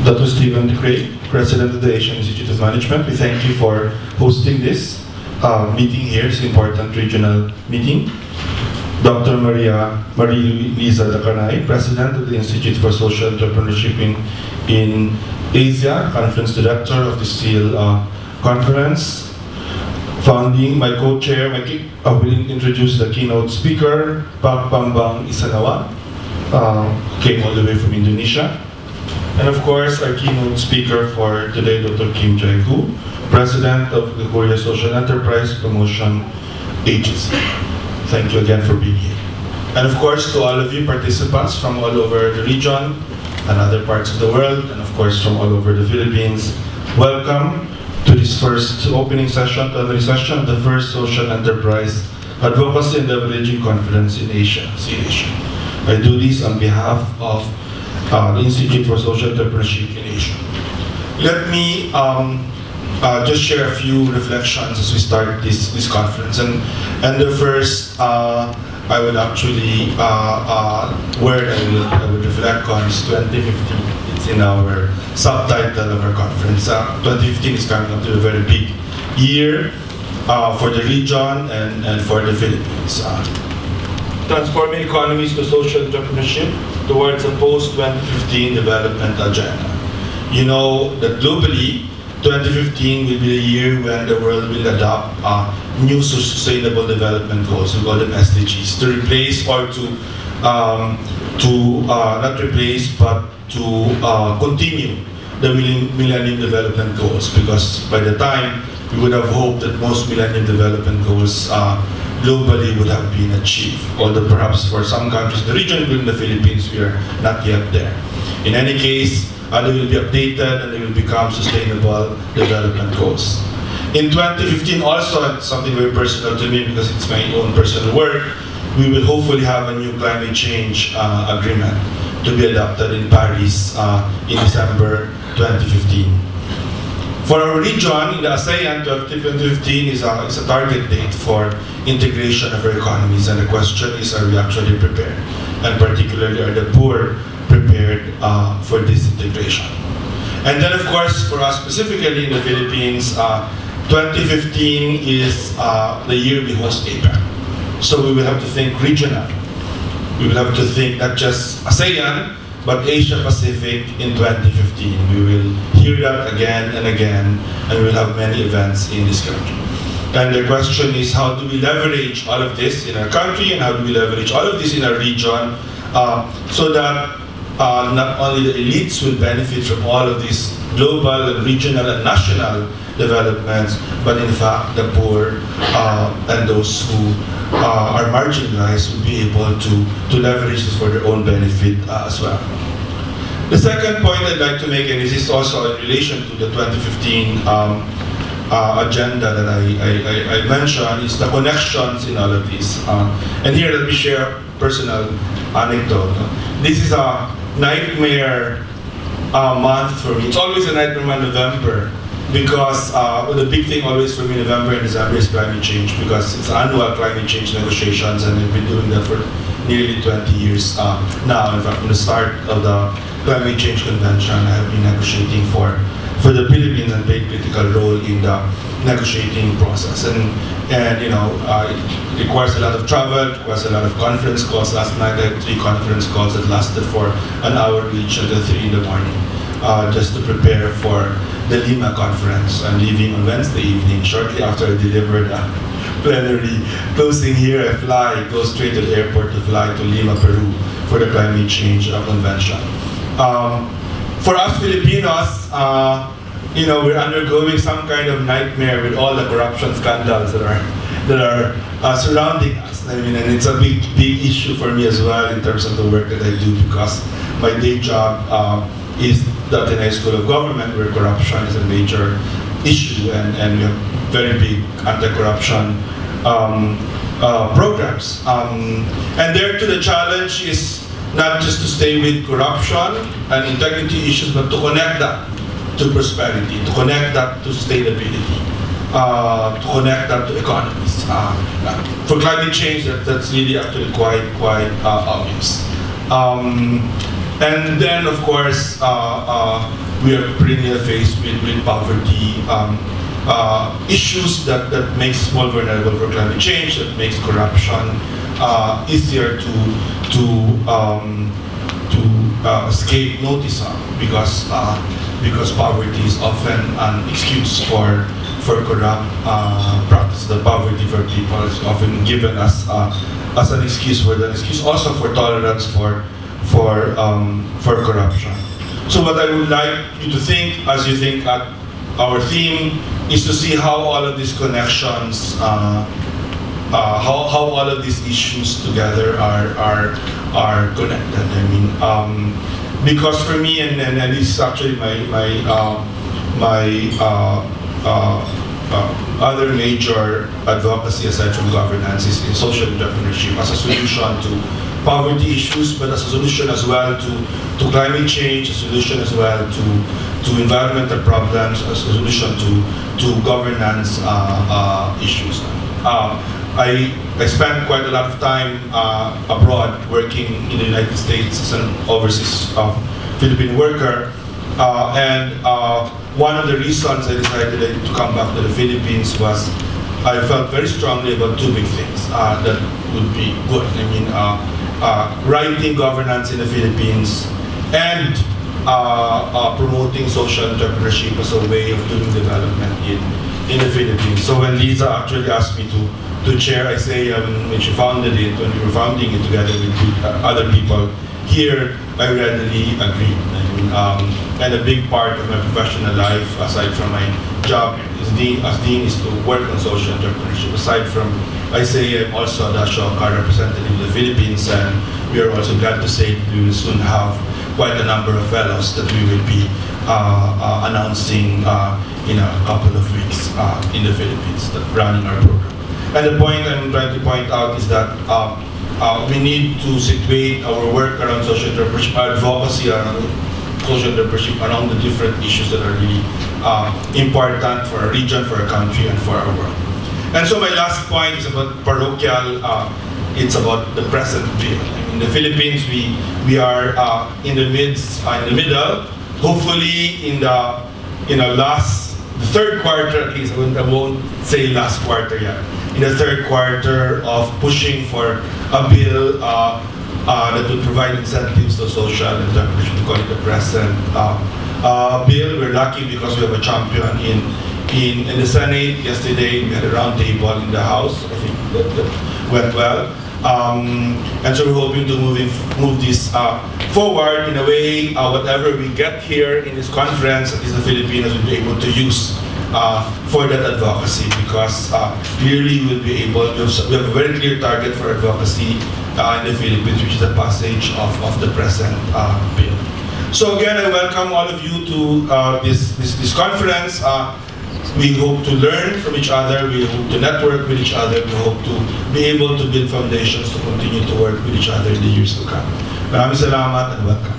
Dr. Stephen Craig, President of the Asian Institute of Management. We thank you for hosting this meeting here. It's an important regional meeting. Dr. Marie-Luisa Dacanay, President of the Institute for Social Entrepreneurship in ISEA, Conference Director of the SEAL Conference. Founding, my co-chair, I will introduce the keynote speaker, Pak Bambang Isanawa, came all the way from Indonesia. And of course, our keynote speaker for today, Dr. Kim Jae-koo, President of the Korea Social Enterprise Promotion Agency. Thank you again for being here. And of course, to all of you participants from all over the region and other parts of the world, and of course from all over the Philippines, welcome to this first opening session, plenary session of the first Social Enterprise Advocacy and Leveraging Conference in Asia, CASIA. I do this on behalf of the Institute for Social Entrepreneurship in Asia. Let me just share a few reflections as we start this conference. And the first I would actually word I would reflect on is 2015. It's in our subtitle of our conference. 2015 is coming up to a very big year for the region and for the Philippines. Transforming economies to social entrepreneurship towards a post-2015 development agenda. You know that globally, 2015 will be the year when the world will adopt new sustainable development goals, we call them SDGs, to replace or not replace, but to continue the Millennium Development Goals, because by the time we would have hoped that most Millennium Development Goals globally would have been achieved, although perhaps for some countries in the region, including the Philippines, we are not yet there. In any case, they will be updated and they will become sustainable development goals. In 2015 also, it's something very personal to me because it's my own personal work, we will hopefully have a new climate change agreement to be adopted in Paris in December 2015. For our region, in the ASEAN, 2015 is a target date for integration of our economies, and the question is, are we actually prepared? And particularly, are the poor prepared for this integration? And then, of course, for us specifically in the Philippines, 2015 is the year we host APEC. So we will have to think regional. We will have to think not just ASEAN, but Asia Pacific in 2015. We will hear that again and again, and we will have many events in this country. And the question is, how do we leverage all of this in our country, and how do we leverage all of this in our region, so that not only the elites will benefit from all of these global and regional and national developments, but in fact the poor and those who are marginalized will be able to leverage this for their own benefit as well. The second point I'd like to make, and this is also in relation to the 2015 agenda that I mentioned, is the connections in all of this. And here let me share a personal anecdote. This is a nightmare month for me. It's always a nightmare month, November, because the big thing always for me, November and December, is climate change, because it's annual climate change negotiations, and we've been doing that for nearly 20 years now. In fact, from the start of the Climate Change Convention, I have been negotiating for the Philippines and played a critical role in the negotiating process. And you know, it requires a lot of travel, it requires a lot of conference calls. Last night I had 3 conference calls that lasted for an hour each until 3 in the morning, just to prepare for the Lima conference. I'm leaving on Wednesday evening, shortly after I delivered a plenary closing here. I go straight to the airport to fly to Lima, Peru for the climate change convention. For us Filipinos, you know, we're undergoing some kind of nightmare with all the corruption scandals that are surrounding us. I mean, and it's a big issue for me as well in terms of the work that I do, because my day job is the Ateneo School of Government, where corruption is a major issue, and we have very big anti-corruption programs. And there too, the challenge is not just to stay with corruption and integrity issues, but to connect that to prosperity, to connect that to sustainability, to connect that to economies. For climate change, that's really actually quite obvious. And then, of course, we are perennially faced with poverty, issues that makes more vulnerable for climate change, that makes corruption easier to escape notice of, because poverty is often an excuse for corrupt practice. The poverty for people is often given as an excuse also for tolerance for corruption. So what I would like you to think, as you think at our theme, is to see how all of these connections, how all of these issues together are connected. I mean, because for me, and this is actually my other major advocacy aside from governance is in social entrepreneurship as a solution to poverty issues, but as a solution as well to climate change, a solution as well to environmental problems, as a solution to governance issues. I spent quite a lot of time abroad working in the United States as an overseas Philippine worker, and one of the reasons I decided to come back to the Philippines was I felt very strongly about two big things that would be good. I mean, writing governance in the Philippines and promoting social entrepreneurship as a way of doing development in the Philippines. So when Lisa actually asked me to chair ISEA, when she founded it, when we were founding it together with other people here, I readily agreed. I mean, and a big part of my professional life, aside from my job as dean, is to work on social entrepreneurship. Aside from ISEA, I'm also a national representative in the Philippines, and we are also glad to say that we will soon have quite a number of fellows that we will be announcing in a couple of weeks in the Philippines, running our program. And the point I'm trying to point out is that we need to situate our work around social entrepreneurship, our advocacy around social entrepreneurship, around the different issues that are really important for our region, for our country, and for our world. And so my last point is about parochial. It's about the present bill. In the Philippines, we are in the middle. Hopefully, in the third quarter at least. I won't say last quarter yet. In the third quarter of pushing for a bill that would provide incentives to social entrepreneurship. We call it the present bill. We're lucky because we have a champion in the Senate. Yesterday we had a round table in the House. I think that went well. And so we're hoping to move this forward in a way, whatever we get here in this conference, at least the Filipinos will be able to use for that advocacy, because clearly we'll be able to, we have a very clear target for advocacy in the Philippines, which is the passage of the present bill. So again, I welcome all of you to this conference. We hope to learn from each other, we hope to network with each other, we hope to be able to build foundations to continue to work with each other in the years to come. Maraming salamat and welcome.